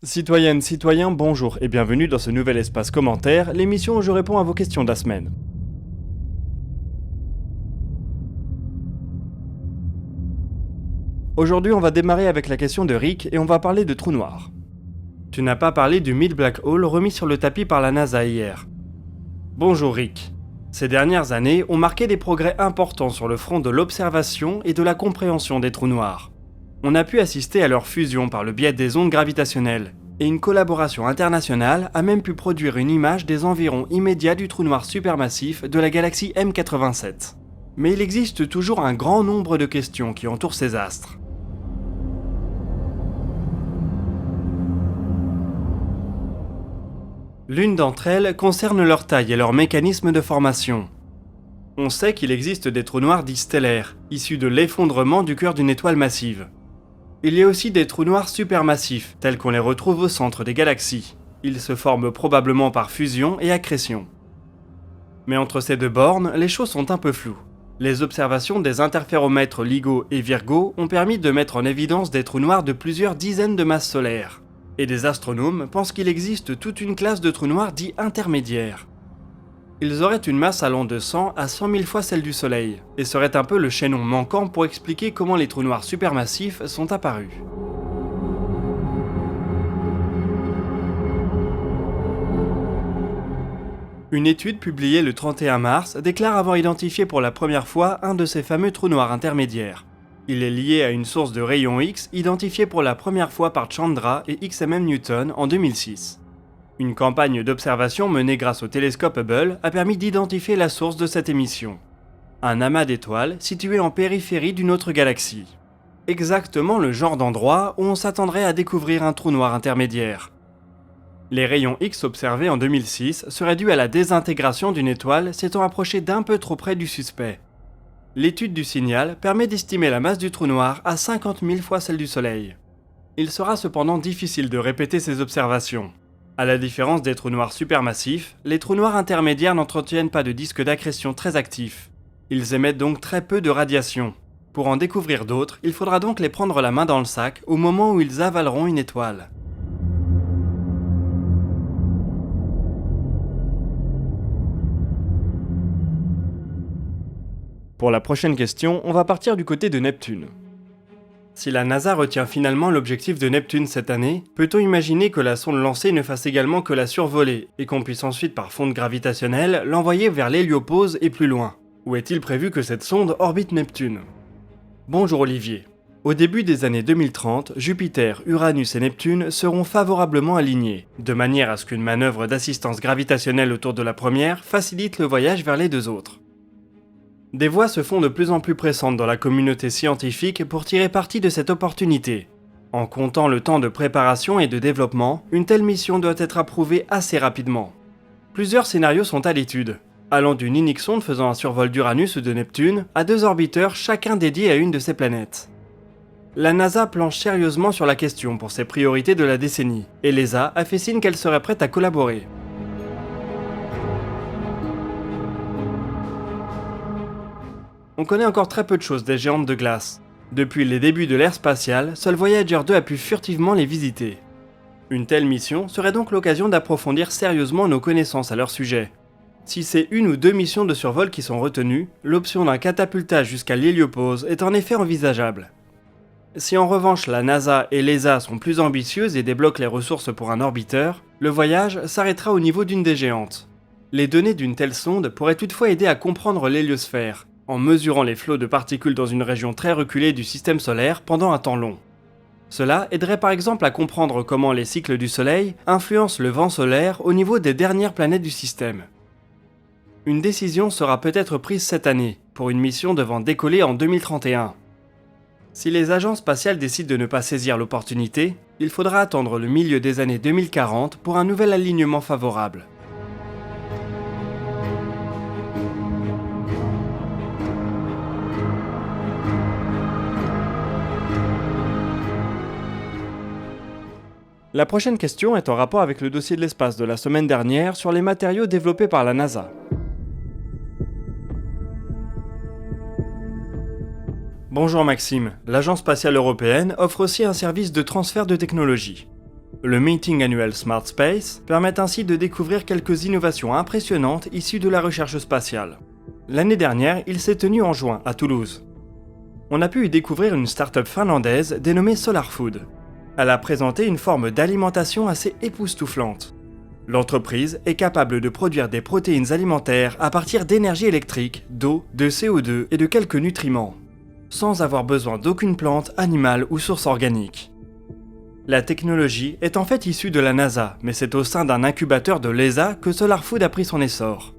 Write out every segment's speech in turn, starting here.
Citoyennes, citoyens, bonjour et bienvenue dans ce nouvel espace commentaire, l'émission où je réponds à vos questions de la semaine. Aujourd'hui, on va démarrer avec la question de Rick et on va parler de trous noirs. Tu n'as pas parlé du Mid Black Hole remis sur le tapis par la NASA hier. Bonjour Rick. Ces dernières années ont marqué des progrès importants sur le front de l'observation et de la compréhension des trous noirs. On a pu assister à leur fusion par le biais des ondes gravitationnelles, et une collaboration internationale a même pu produire une image des environs immédiats du trou noir supermassif de la galaxie M87. Mais il existe toujours un grand nombre de questions qui entourent ces astres. L'une d'entre elles concerne leur taille et leur mécanisme de formation. On sait qu'il existe des trous noirs dits stellaires, issus de l'effondrement du cœur d'une étoile massive. Il y a aussi des trous noirs supermassifs, tels qu'on les retrouve au centre des galaxies. Ils se forment probablement par fusion et accrétion. Mais entre ces deux bornes, les choses sont un peu floues. Les observations des interféromètres LIGO et Virgo ont permis de mettre en évidence des trous noirs de plusieurs dizaines de masses solaires. Et des astronomes pensent qu'il existe toute une classe de trous noirs dits intermédiaires. Ils auraient une masse allant de 100 à 100 000 fois celle du Soleil, et seraient un peu le chaînon manquant pour expliquer comment les trous noirs supermassifs sont apparus. Une étude publiée le 31 mars déclare avoir identifié pour la première fois un de ces fameux trous noirs intermédiaires. Il est lié à une source de rayons X identifiée pour la première fois par Chandra et XMM Newton en 2006. Une campagne d'observation menée grâce au télescope Hubble a permis d'identifier la source de cette émission. Un amas d'étoiles situé en périphérie d'une autre galaxie. Exactement le genre d'endroit où on s'attendrait à découvrir un trou noir intermédiaire. Les rayons X observés en 2006 seraient dus à la désintégration d'une étoile s'étant approchée d'un peu trop près du suspect. L'étude du signal permet d'estimer la masse du trou noir à 50 000 fois celle du Soleil. Il sera cependant difficile de répéter ces observations. À la différence des trous noirs supermassifs, les trous noirs intermédiaires n'entretiennent pas de disque d'accrétion très actif. Ils émettent donc très peu de radiation. Pour en découvrir d'autres, il faudra donc les prendre la main dans le sac au moment où ils avaleront une étoile. Pour la prochaine question, on va partir du côté de Neptune. Si la NASA retient finalement l'objectif de Neptune cette année, peut-on imaginer que la sonde lancée ne fasse également que la survoler et qu'on puisse ensuite par fonte gravitationnelle l'envoyer vers l'héliopause et plus loin? Ou est-il prévu que cette sonde orbite Neptune? Bonjour Olivier. Au début des années 2030, Jupiter, Uranus et Neptune seront favorablement alignés, de manière à ce qu'une manœuvre d'assistance gravitationnelle autour de la première facilite le voyage vers les deux autres. Des voix se font de plus en plus pressantes dans la communauté scientifique pour tirer parti de cette opportunité. En comptant le temps de préparation et de développement, une telle mission doit être approuvée assez rapidement. Plusieurs scénarios sont à l'étude, allant d'une unique sonde faisant un survol d'Uranus ou de Neptune à deux orbiteurs chacun dédiés à une de ces planètes. La NASA planche sérieusement sur la question pour ses priorités de la décennie, et l'ESA a fait signe qu'elle serait prête à collaborer. On connaît encore très peu de choses des géantes de glace. Depuis les débuts de l'ère spatiale, seul Voyager 2 a pu furtivement les visiter. Une telle mission serait donc l'occasion d'approfondir sérieusement nos connaissances à leur sujet. Si c'est une ou deux missions de survol qui sont retenues, l'option d'un catapultage jusqu'à l'héliopause est en effet envisageable. Si en revanche la NASA et l'ESA sont plus ambitieuses et débloquent les ressources pour un orbiteur, le voyage s'arrêtera au niveau d'une des géantes. Les données d'une telle sonde pourraient toutefois aider à comprendre l'héliosphère, en mesurant les flots de particules dans une région très reculée du système solaire pendant un temps long. Cela aiderait par exemple à comprendre comment les cycles du Soleil influencent le vent solaire au niveau des dernières planètes du système. Une décision sera peut-être prise cette année, pour une mission devant décoller en 2031. Si les agences spatiales décident de ne pas saisir l'opportunité, il faudra attendre le milieu des années 2040 pour un nouvel alignement favorable. La prochaine question est en rapport avec le dossier de l'espace de la semaine dernière sur les matériaux développés par la NASA. Bonjour Maxime, l'Agence spatiale européenne offre aussi un service de transfert de technologie. Le meeting annuel Smart Space permet ainsi de découvrir quelques innovations impressionnantes issues de la recherche spatiale. L'année dernière, il s'est tenu en juin à Toulouse. On a pu y découvrir une start-up finlandaise dénommée Solar Food. Elle a présenté une forme d'alimentation assez époustouflante. L'entreprise est capable de produire des protéines alimentaires à partir d'énergie électrique, d'eau, de CO2 et de quelques nutriments, sans avoir besoin d'aucune plante, animale ou source organique. La technologie est en fait issue de la NASA, mais c'est au sein d'un incubateur de l'ESA que Solar Food a pris son essor.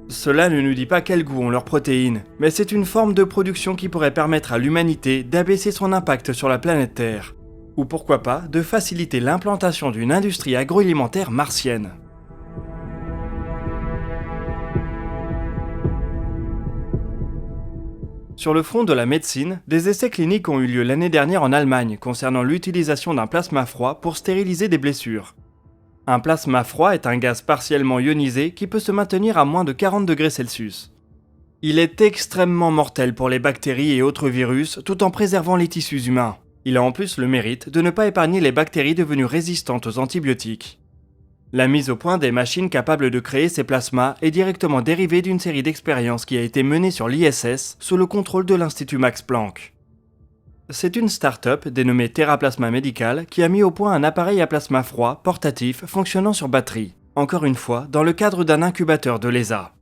Cela ne nous dit pas quel goût ont leurs protéines, mais c'est une forme de production qui pourrait permettre à l'humanité d'abaisser son impact sur la planète Terre, ou pourquoi pas de faciliter l'implantation d'une industrie agroalimentaire martienne. Sur le front de la médecine, des essais cliniques ont eu lieu l'année dernière en Allemagne concernant l'utilisation d'un plasma froid pour stériliser des blessures. Un plasma froid est un gaz partiellement ionisé qui peut se maintenir à moins de 40 degrés Celsius. Il est extrêmement mortel pour les bactéries et autres virus tout en préservant les tissus humains. Il a en plus le mérite de ne pas épargner les bactéries devenues résistantes aux antibiotiques. La mise au point des machines capables de créer ces plasmas est directement dérivée d'une série d'expériences qui a été menée sur l'ISS sous le contrôle de l'Institut Max Planck. C'est une start-up dénommée TerraPlasma Medical qui a mis au point un appareil à plasma froid portatif fonctionnant sur batterie, encore une fois dans le cadre d'un incubateur de l'ESA.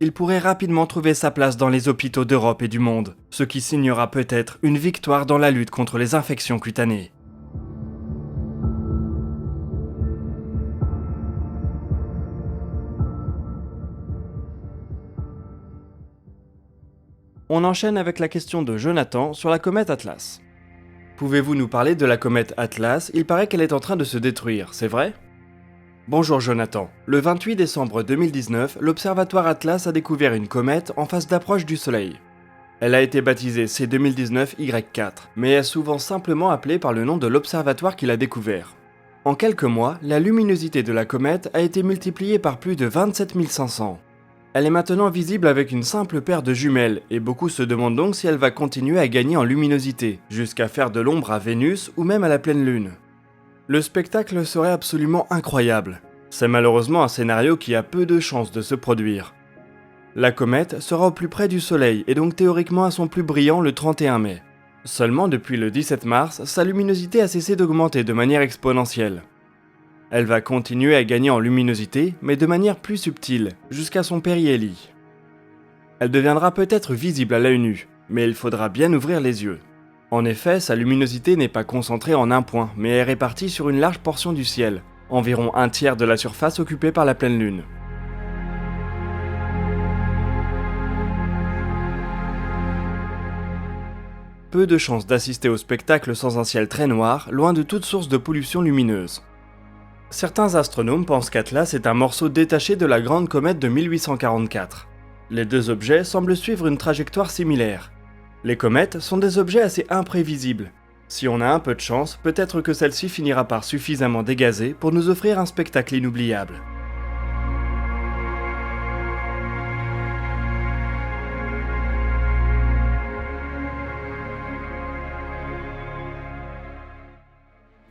Il pourrait rapidement trouver sa place dans les hôpitaux d'Europe et du monde, ce qui signera peut-être une victoire dans la lutte contre les infections cutanées. On enchaîne avec la question de Jonathan sur la comète Atlas. Pouvez-vous nous parler de la comète Atlas? Il paraît qu'elle est en train de se détruire, c'est vrai? Bonjour Jonathan. Le 28 décembre 2019, l'observatoire Atlas a découvert une comète en phase d'approche du Soleil. Elle a été baptisée C2019Y4, mais est souvent simplement appelée par le nom de l'observatoire qui l'a découvert. En quelques mois, la luminosité de la comète a été multipliée par plus de 27 500. Elle est maintenant visible avec une simple paire de jumelles, et beaucoup se demandent donc si elle va continuer à gagner en luminosité, jusqu'à faire de l'ombre à Vénus ou même à la pleine lune. Le spectacle serait absolument incroyable. C'est malheureusement un scénario qui a peu de chances de se produire. La comète sera au plus près du Soleil et donc théoriquement à son plus brillant le 31 mai. Seulement depuis le 17 mars, sa luminosité a cessé d'augmenter de manière exponentielle. Elle va continuer à gagner en luminosité, mais de manière plus subtile, jusqu'à son périhélie. Elle deviendra peut-être visible à l'œil nu, mais il faudra bien ouvrir les yeux. En effet, sa luminosité n'est pas concentrée en un point, mais est répartie sur une large portion du ciel, environ un tiers de la surface occupée par la pleine lune. Peu de chances d'assister au spectacle sans un ciel très noir, loin de toute source de pollution lumineuse. Certains astronomes pensent qu'Atlas est un morceau détaché de la grande comète de 1844. Les deux objets semblent suivre une trajectoire similaire. Les comètes sont des objets assez imprévisibles. Si on a un peu de chance, peut-être que celle-ci finira par suffisamment dégazer pour nous offrir un spectacle inoubliable.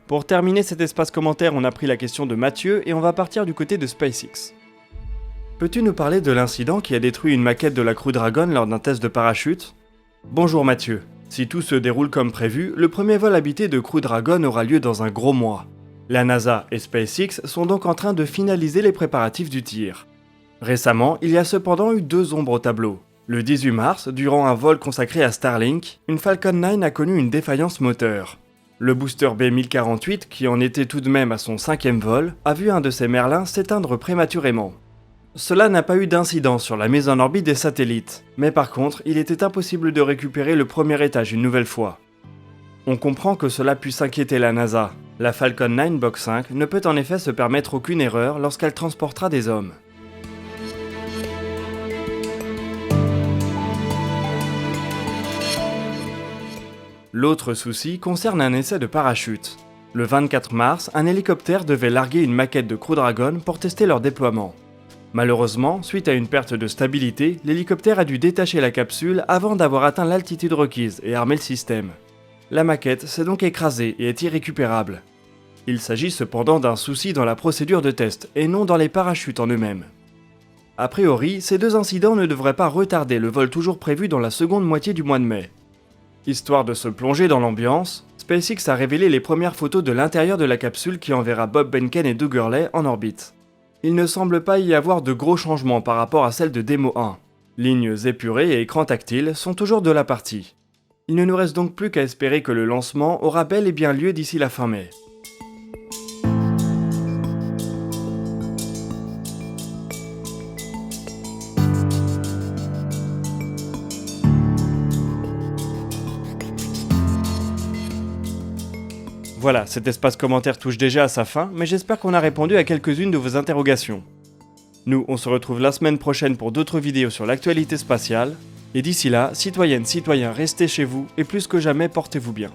Pour terminer cet espace commentaire, on a pris la question de Mathieu et on va partir du côté de SpaceX. Peux-tu nous parler de l'incident qui a détruit une maquette de la Crew Dragon lors d'un test de parachute? Bonjour Mathieu. Si tout se déroule comme prévu, le premier vol habité de Crew Dragon aura lieu dans un gros mois. La NASA et SpaceX sont donc en train de finaliser les préparatifs du tir. Récemment, il y a cependant eu deux ombres au tableau. Le 18 mars, durant un vol consacré à Starlink, une Falcon 9 a connu une défaillance moteur. Le booster B1048, qui en était tout de même à son 5e vol, a vu un de ses merlins s'éteindre prématurément. Cela n'a pas eu d'incidence sur la mise en orbite des satellites, mais par contre, il était impossible de récupérer le premier étage une nouvelle fois. On comprend que cela puisse inquiéter la NASA. La Falcon 9 Block 5 ne peut en effet se permettre aucune erreur lorsqu'elle transportera des hommes. L'autre souci concerne un essai de parachute. Le 24 mars, un hélicoptère devait larguer une maquette de Crew Dragon pour tester leur déploiement. Malheureusement, suite à une perte de stabilité, l'hélicoptère a dû détacher la capsule avant d'avoir atteint l'altitude requise et armer le système. La maquette s'est donc écrasée et est irrécupérable. Il s'agit cependant d'un souci dans la procédure de test et non dans les parachutes en eux-mêmes. A priori, ces deux incidents ne devraient pas retarder le vol toujours prévu dans la seconde moitié du mois de mai. Histoire de se plonger dans l'ambiance, SpaceX a révélé les premières photos de l'intérieur de la capsule qui enverra Bob Behnken et Doug Hurley en orbite. Il ne semble pas y avoir de gros changements par rapport à celle de Demo 1. Lignes épurées et écrans tactiles sont toujours de la partie. Il ne nous reste donc plus qu'à espérer que le lancement aura bel et bien lieu d'ici la fin mai. Voilà, cet espace commentaire touche déjà à sa fin, mais j'espère qu'on a répondu à quelques-unes de vos interrogations. Nous, on se retrouve la semaine prochaine pour d'autres vidéos sur l'actualité spatiale, et d'ici là, citoyennes, citoyens, restez chez vous, et plus que jamais, portez-vous bien.